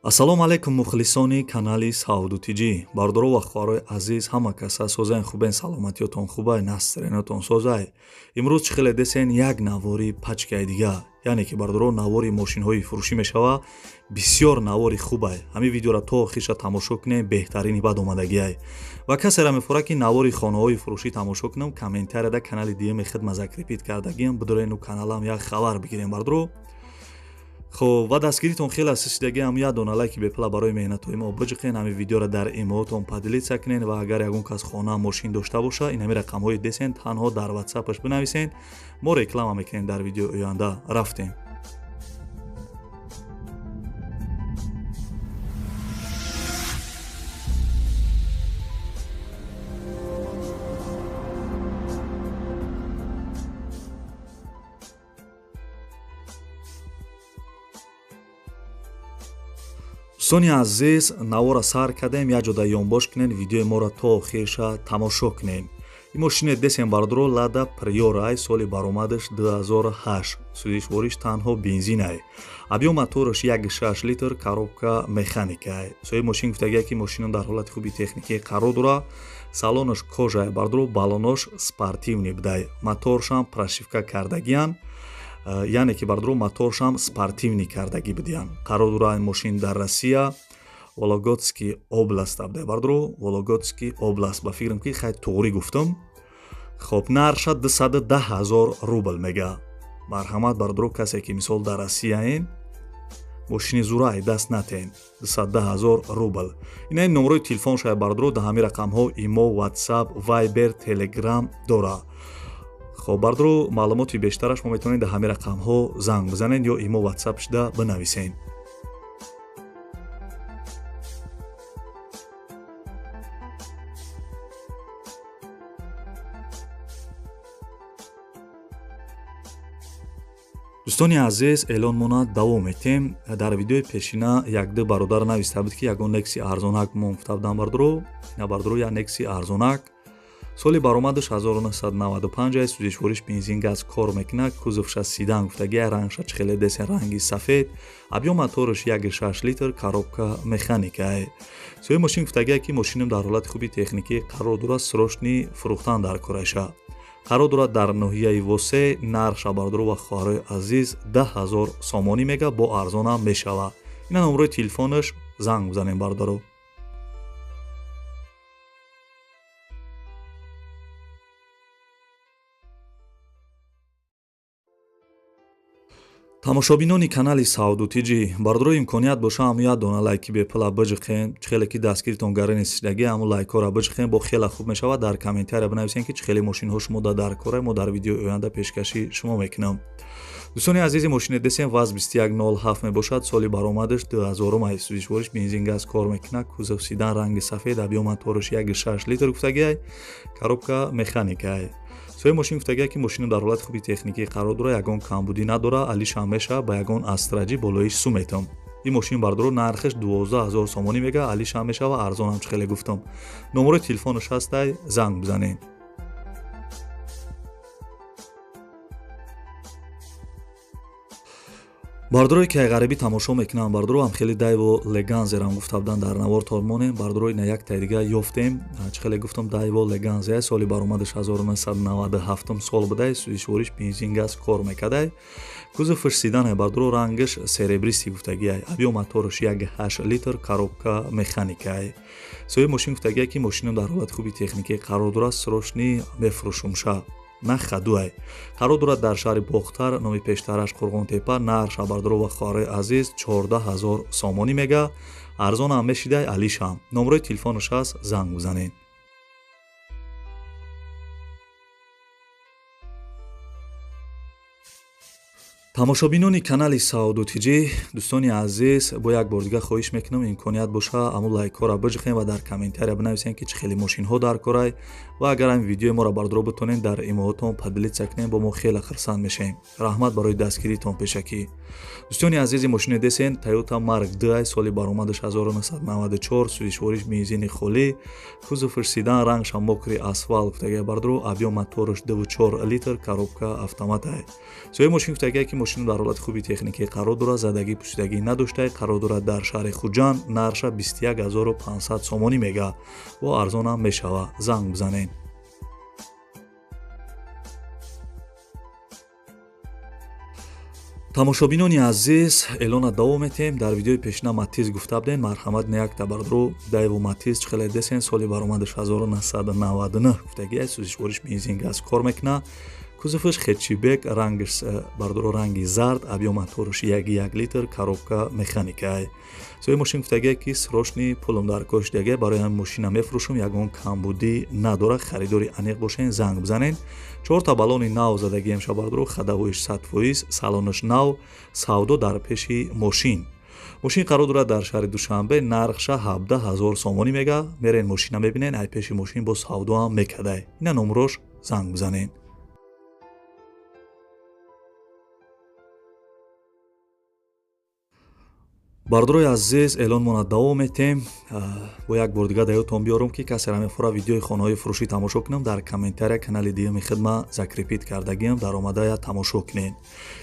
Ассалому алайкум мухлисони канали Сауду Тиҷӣ. Бардоро ва хӯҳарои азиз ҳама каса созаен хубен саломатиётон хубай настренотон созай. Имрӯз чӣ хеле десен як навори пачкаи дига, яъне ки бардоро навори мошинҳои фурӯшӣ мешава бисёр навори хубай. Ҳамин видеоро то охирша тамошо кунем, беҳтарини бадомадагиай. Ва касера мефурад ки навори хонаҳои фурӯшӣ тамошо кунам, комментарияда канали диеми хидмат закрепит кардагиам, бидорен ӯ каналам як хабар бигирем бардоро. خب و دستگیریتون خیلی اساسیدگی هم یادونه لایک بپلا برای مهنت‌های ما بجقین همین ویدیو را در ایموتون پادلیت سکنین و اگر یگون کس خانه ماشین داشته باشه این همین رقم‌های دسین تنها در واتساپش بنویسین ما رکلام میکنیم در ویدیو آینده رفتیم. دوستانی عزیز نوارا سر کردیم یک جا یونباش کنین ویدیو ما را تا آخرش تماشا کنین. این ماشین دستیم بردارو لادا پریورای سالی برآمدش 2008 سوزشوارش تنها بنزین ای. ابیو موتورش 1.6 لیتر коробка مکانیکه ای. سوی ماشین گفتگی که ماشین در حالت خوبی تکنیکی قرار داره. салонаш кожа бардро балонош спортивни будай. Моторшам прошивка кардагиян. яъне ки бардро моторшам спортивни кардаги будиян. Қарор дора ин мошин дар Россия Вологодский област абдай бардро Вологодский област ба фикрам ки хай туғри гуфтам. Хоб нарша 210,000 рубл мега. Марҳамат бардро касе ки мисол дар Россия ин мошини зурай даст натен 210,000 рубл. Ина ин номерои телефоншай бардро да ҳами рақамҳо имо, WhatsApp, Viber, Telegram дора. خب бардро маълумоти бештараш мо метавонед да ҳамин рақамҳо занг бизанед ё имо WhatsApp шуда бинависед. дӯстони азиз эълон монад давом метем. дар видеои пешина як-ду бародар нависта буд ки ягон Nexi арзонак мо гуфта будам бардро. ина бардро як Nexi арзонак соли баромадаш 1995 аст. сӯзишвориш бензин газ кор мекунад. кузовша сидан гуфтаги рангша чӣ хеле десен ранги сафед. объём моториш 1.6 литр коробка механика ай. сои мошин гуфтаги ки мошинам дар ҳолати хуби техникӣ қарор дорад срочни фурӯхтан дар кораша. қарор дорад дар ноҳияи восе нарша бардро ва хоҳарои азиз 10,000 сомонӣ мега бо арзонам мешава. ина номерои телефонаш занг бизанем бардоро. тамошобинони канали Сауду Тиҷӣ бардоро имконият боша ҳамун як дона лайки бепла биҷиқен. чӣ хеле ки дастгиритон гарани сидаги ҳамун лайкҳоро биҷиқен бо хеле хуб мешавад. дар комментария бинависен ки чӣ хеле мошинҳо шумо дар кора мо дар видеои оянда пешкаши шумо мекунам. дӯстони азизи мошини десен ваз 2107 мебошад. соли баромадаш 2000 аст. сӯзишвориш бензин газ кор мекунад. кузов сидан ранги сафед. объём моториш 1.6 литр гуфтагиай. коробка механикай. сои мошин гуфтагия ки мошина дар ҳолати хуби техникӣ қарор дора, ягон камбудӣ надора, алиш ҳамеша ба ягон астраҷӣ болоиш су метам. ин мошин бардоро нархиш 12,000 сомонӣ мега, алиш ҳам мешава, арзонам чӣ хеле гуфтам. номерои телефонаш ҳастай, занг бизанед. бардорои ки ғарибӣ тамошо мекунам бардоро ҳам хеле дайво леганзерам гуфта буданд дар навор тормонем. бардоро ина як таи дига ёфтем. чӣ хеле гуфтам дайво леганзе соли баромадаш 1997 сол будай. сӯзишвориш бензин газ кор мекардай. кузовиш сидан бардоро рангиш серебристи гуфтагиай. объём моториш 1.8 литр коробка механикай. сои мошин гуфтагия ки мошинам дар ҳолати хуби техникӣ қарор дора срочни мефурӯшумша. наха дуай қарор дорад дар шаҳри бохтар номи пештараш қурғонтепа. нарша бардоро ва хоҳарои азиз 14,000 сомонӣ мега, арзонам мешидай, алишам. номерои телефонаш ҳаст, занг бизанед. тамошобинони канали Сауду Тиҷӣ дӯстони азиз бо як бор дига хоҳиш мекунам имконият боша ҳамун лайкҳоро биҷиқен ва дар комментария бинависен ки чӣ хеле мошинҳо дар корай ва агар ҳамин видеои моро бардоро битонен дар имоатон падилитса кунен бо мо хеле хирсанд мешавем. раҳмат барои дастгиритон пешакӣ. дӯстони азизи мошини десен Toyota Mark II соли баромадаш 1994 сӯзишвориш бензини холӣ, кузовиш сидан, рангша мокри асфалт гуфтагия бардоро, объём моториш 2.4 литр коробка автомат ай. сои мошин гуфтагия ки мошин дар ҳолати хуби техникӣ қарор дорад, задагӣ пусидагӣ надошта, қарор дорад дар шаҳри Хуҷанд. нарша 21500 сомонӣ мега ва арзон ҳам мешава. занг бизанед. тамошобинони азиз, эълона давом метем. дар видеои пешина Матиз гуфта будем, марҳамат неякта бардро дайву Матиз чихеле десен соли баромадаш 1999 гуфтагия сӯзишвориш бензин газ кор мекуна. кузуфиш хетчибек, рангиш бардро ранги зард, абъём моториш 1 литр, коробка механикай. соҳиби мошин гуфтагия ки срочни пулам дар коштагия барои ҳамин мошина мефурӯшам, ягон камбудӣ надорад, харидори аниқ бошен, занг бизанен. 4 баллони нав задагиам шабардро, хадавоиш 100%, салониш нав, савдо дар пеши мошин. мошин қарор дорад дар шаҳри Душанбе, нархша 17000 сомонӣ мега. мерен мошина мебинен, ай пеши мошин бо савдо ҳам мекадай. ина номрош занг бизанен. бардорои азиз, эълонмона давом метем. бо як бор дига даётон биёрам ки касера мефора видеои хонаҳои фурӯшӣ тамошо кунам, дар комментария канали диюми хидма закрепит кардагиам, даромадая тамошо кунед.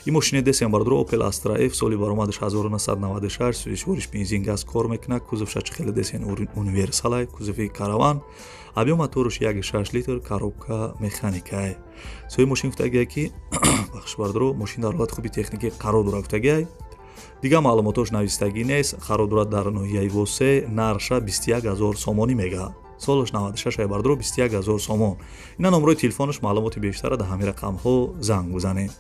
ин мошини десем бардро Opel Astra F, соли баромадаш 1996, сӯзишвориш бензин газ кор мекунад, кузовша чихеле десен универсалай, кузови караван, абъём моториш 1.6 литр, коробка механикай. соҳиби мошин гуфтагия ки бахш бардро мошин дар ҳолати хуби техникӣ қарор дорад гуфтагия. дига маълумотош навистагӣ нест. қарор дорад дар ноҳияи Восе, нарша 21000 сомонӣ мега. солаш 96 бардро 21000 сомон. ина номрои телефонаш, маълумоти бештара дар ҳамин рақамҳо занг бизанед.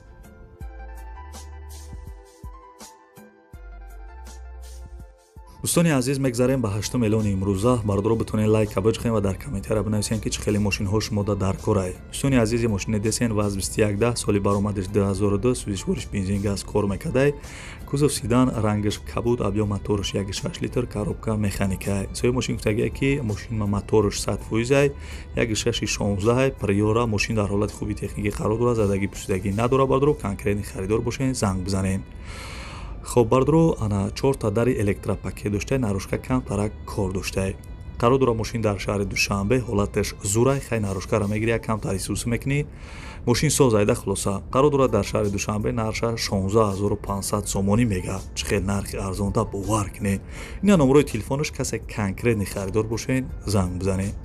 дӯстони азиз, мегзарем ба 8 эълони имрӯза. бардро битонед лайка биҷихем ва дар комментария бинависем ки чӣ хеле мошинҳо шумода дар корай. дӯстони азиз, мошини десен ВАЗ 2110, соли баромадаш 2002, сӯзишвориш бензин газ кор мекадай, кузов сидан, рангиш кабуд, абъём моториш 1.6 литр, коробка механикай. соҳиби мошин гуфтагия ки мошин моториш 100%, 1.616, приора, мошин дар ҳолати хуби техникӣ қарор дорад, задагӣ пусидагӣ надорад. бардро конкретни харидор бошен, занг бизанед. хоб бардро ана 4 дари электропакет доштай, нарӯшка камтарак кор доштай. қарор дорад мошин дар шаҳри Душанбе, ҳолаташ зурай, хай нарӯшкара мегири, як камтар исӯсӣ мекунӣ, мошин соз айда хулоса. қарор дорад дар шаҳри Душанбе, нарша 16500 сомонӣ мега. чӣ хел нархи арзонда, бовар кунед. ина номрои телефонаш, касе конкретни харидор бошен, занг бизанед.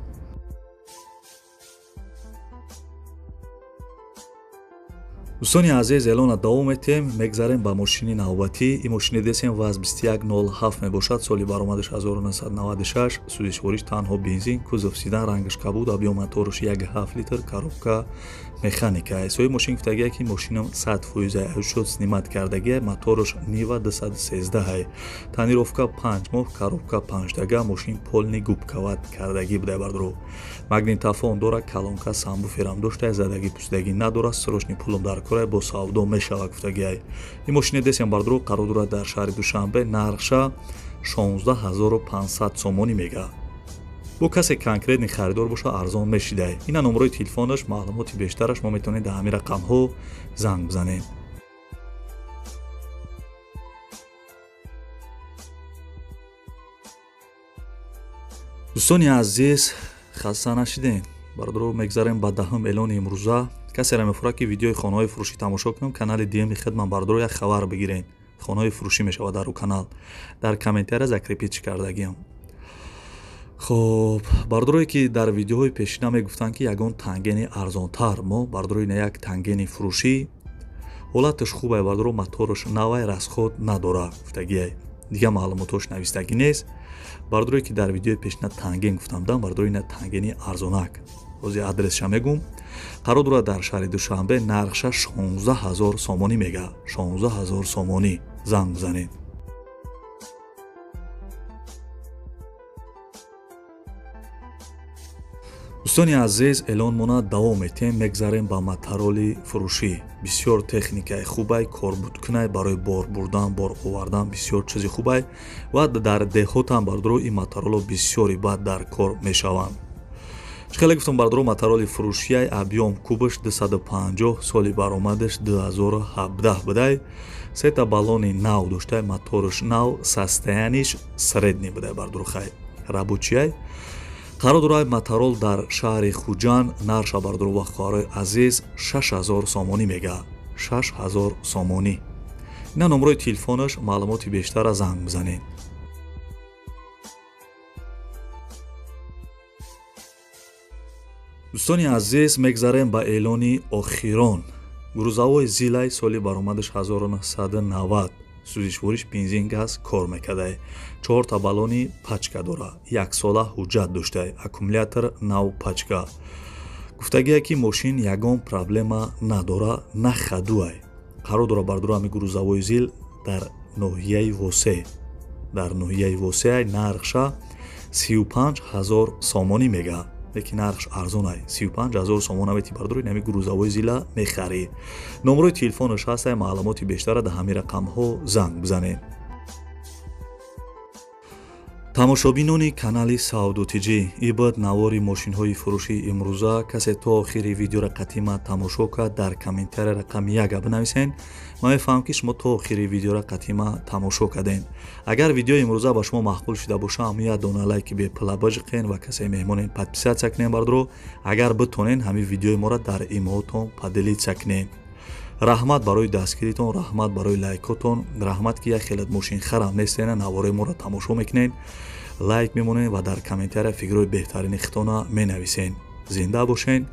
дӯстони азиз, эълона давом метем. мегзарем ба мошини навбатӣ. ин мошини десем ВАЗ 2107 мебошад, соли баромадаш 1996, сӯзишвориш танҳо бензин, кузов сидан, рангиш кабуд, абъём моториш 1.7 литр, коробка механикай. соҳиби мошин гуфтагия ки мошинам 100% шуд снимат кардагия, моториш нива 213, танировка 5 моҳ, коробка 5 дага, мошин полни губкават кардагӣ буда бардро. магнитофон дорад, калонка самбуферам дошта, задагӣ пусидагӣ надорад, срочни пулам дар кора, бо савдо мешава гуфтагия. ин мошини десем бардро қарор дорад дар шаҳри Душанбе, нархша 16500 сомонӣ мега. бо касе конкретни харидор боша, арзон мешидай. ина номрои телефонаш, маълумоти бештараш мо метавонед дар ҳамин рақамҳо занг бизанед. дӯстони азиз, хаста нашиден. бардро мегзарем ба 10 эълони имрӯза. касера мефура ки видеои хонаҳои фурӯшӣ тамошо кунам, канали диюми хидмат бардро як хабар бигирен. хонаҳои фурӯшӣ мешавад дар канал. дар комментария закрепит кардагиам. хоб, бардорое ки дар видеоҳои пешина мегуфтанд ки ягон тангени арзонтар, мо бардорои на як тангени фурӯшӣ. ҳолаташ хубай, бардро моториш навай, расход надора гуфтагия. дига маълумотош навистагӣ нест. бардорое ки дар видеои пешина танген гуфтамдам, бардорои на тангени арзонак. ҳозир адресша мегум. қарор дорад дар шаҳри Душанбе, нархша 16000 сомонӣ мега. 16000 сомонӣ. занг бизанед. дӯстони азиз, эълонмона давом метем. мегзарем ба мотороли фурӯшӣ. бисёр техникаи хубай, корбудкунай, барои бор бурдан, бор овардан бисёр чизи хубай ва дар деҳотам бардро ин мотороло бисёри баъд дар кор мешаванд. чӣ хеле гуфтам бардро мотороли фурӯшияй, абъём кубаш 250, соли баромадаш 2017 будай. сета баллони нав доштай, моториш нав, состояниш средни будай бардро хай. рабочияй. қарор дорад моторол дар шаҳри Хуҷанд, нарша бардро ва хоҳарои азиз 6000 сомонӣ мега. 6000 сомонӣ. ина номрои телефонаш. маълумоти бештара занг бизанед. дӯстони азиз, мегзарем ба эълони охирон. гурӯзавои зилай соли баромадаш 1990 сӯзишвориш бензин газ кор мекардай. 4 баллони пачка дора. 1 сола ҳуҷҷат доштай. аккумулятор нав пачка. гуфтагия ки мошин ягон проблема надора, на хадуай. қарор дора бардуроами гурӯзавои зил дар ноҳияи восе. дар ноҳияи восеай нархша 35000 сомонӣ мегаҳад. лекин нархш арзонай. 35000 сомон авети бардурои нами гурӯзавои зила мехарӣ. номрои телефонаш ҳастай. маълумоти бештара дар ҳамин рақамҳо занг бизанед. тамошобинони канали Саудотиҷӣ, ибад навори мошинҳои фурӯшии имрӯза. касе то охири видеоро қатъима тамошо кард, дар комментария рақами 1 бинависен. ман мефаҳмам ки шумо то охири видеоро қатъима тамошо кардем. агар видеои имрӯза ба шумо мақбул шуда боша, ҳамин дона лайки бепла бажиқен ва касе меҳмонен подписатсия кунен бардуро. агар битонен ҳамин видеои моро дар имоотон падилитсия кунен. раҳмат барои дастгиритон, раҳмат барои лайкотон, раҳмат ки як хелат мошинхарам нестена, навораи моро тамошо мекунен, лайк мемонен ва дар комментария фикрҳои беҳтарини хитона менависен. зинда бошен.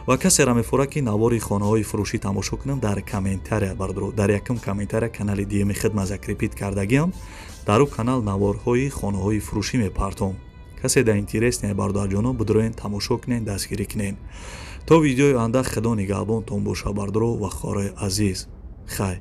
ва касеро мефора ки навори хонаҳои фурӯшӣ тамошо кунам, дар комментария бардуро. дар якум комментария канали диеми хидмат закрепит кардагиам. дар ӯ канал наворҳои хонаҳои фурӯшӣ мепартом. касе дар интерес не бардуарҷоно бидуроен тамошо кунен, дастгирӣ кунен. то видеои оянда худо нигаҳбонтон боша бардуро ва хори азиз. хай.